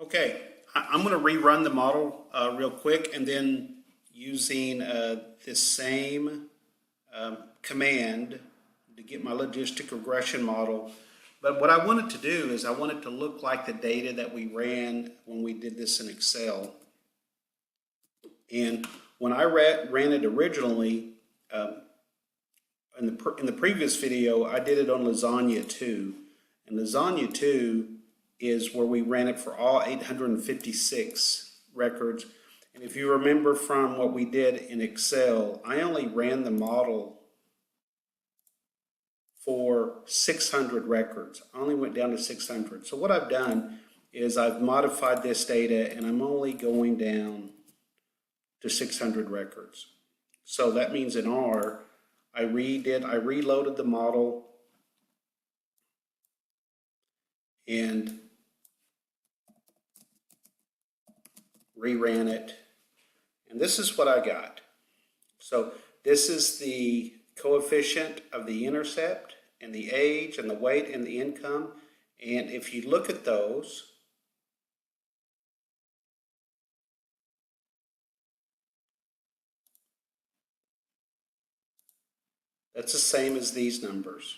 Okay, I'm going to rerun the model real quick, and then using this same command to get my logistic regression model. But what I wanted to do is I wanted to look like the data that we ran when we did this in Excel. And when I ran it originally, in the previous video, I did it on Lasagna 2. And Lasagna 2 is where we ran it for all 856 records. And if you remember from what we did in Excel, I only ran the model for 600 records. I only went down to 600. So what I've done is I've modified this data and I'm only going down to 600 records. So that means in R, I reloaded the model and reran it. And this is what I got. So this is the coefficient of the intercept and the age and the weight and the income. And if you look at those, that's the same as these numbers.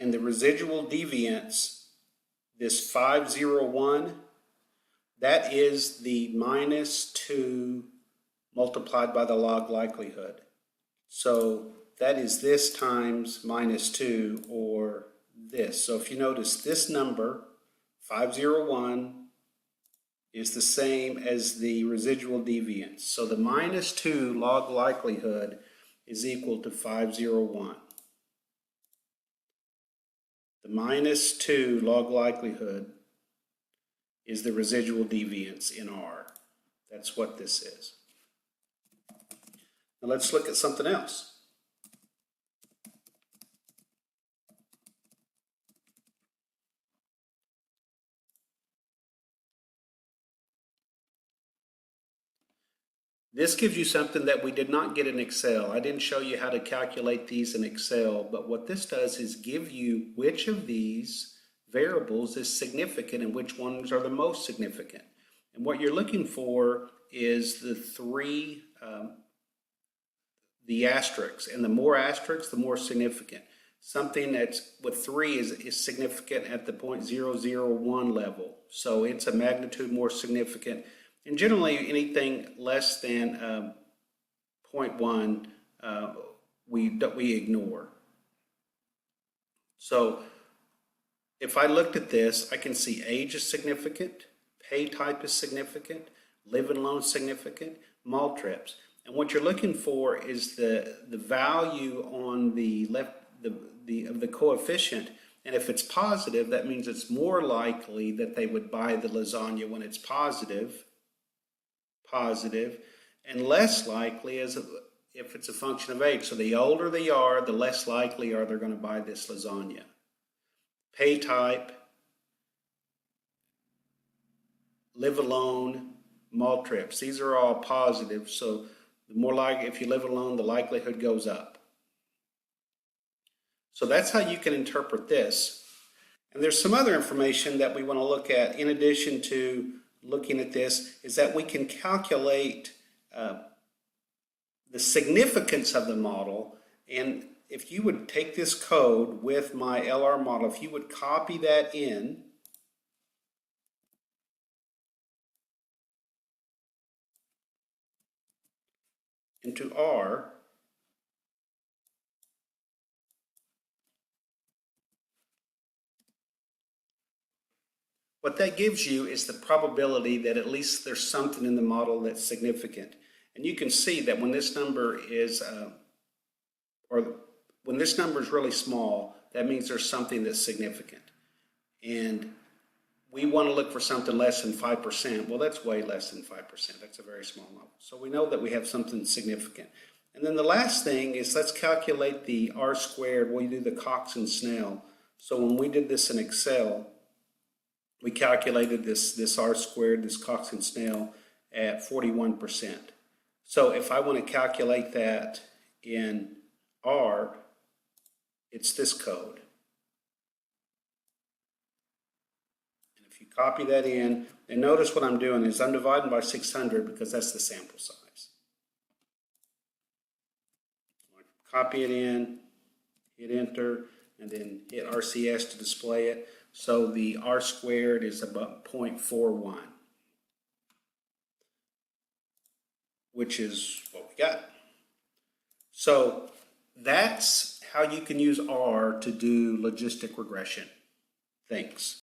And the residual deviance, this 501, that is the -2 multiplied by the log likelihood. So that is this times -2, or this. So if you notice, this number, 501, is the same as the residual deviance. So the -2 log likelihood is equal to 501. The -2 log likelihood is the residual deviance in R. That's what this is. Now let's look at something else. This gives you something that we did not get in Excel. I didn't show you how to calculate these in Excel, but what this does is give you which of these variables is significant and which ones are the most significant. And what you're looking for is the three, the asterisks, and the more asterisks, the more significant. Something that's with 3 is significant at the 0.001 level, so it's a magnitude more significant. And generally, anything less than 0.1 we ignore. So if I looked at this, I can see age is significant, pay type is significant, live and loan significant, mall trips. And what you're looking for is the value on the left of the coefficient. And if it's positive, that means it's more likely that they would buy the lasagna when it's positive, and less likely as if it's a function of age. So the older they are, the less likely are they're going to buy this lasagna. Pay type, live alone, mall trips. These are all positive. So the more likely, if you live alone, the likelihood goes up. So that's how you can interpret this. And there's some other information that we want to look at in addition to looking at this, is that we can calculate the significance of the model. And if you would take this code with my LR model, if you would copy that into R, what that gives you is the probability that at least there's something in the model that's significant. And you can see that when this number is, when this number is really small, that means there's something that's significant. And we want to look for something less than 5%. Well, that's way less than 5%. That's a very small number. So we know that we have something significant. And then the last thing is, let's calculate the R squared. We do the Cox and Snell. So when we did this in Excel, we calculated this R squared, this Cox and Snell, at 41%. So if I want to calculate that in R, It's this code. And if you copy that in, and notice what I'm doing is I'm dividing by 600 because that's the sample size. Copy it in, hit enter, and then hit RCS to display it. So the R squared is about 0.41, which is what we got. So that's how you can use R to do logistic regression. Thanks.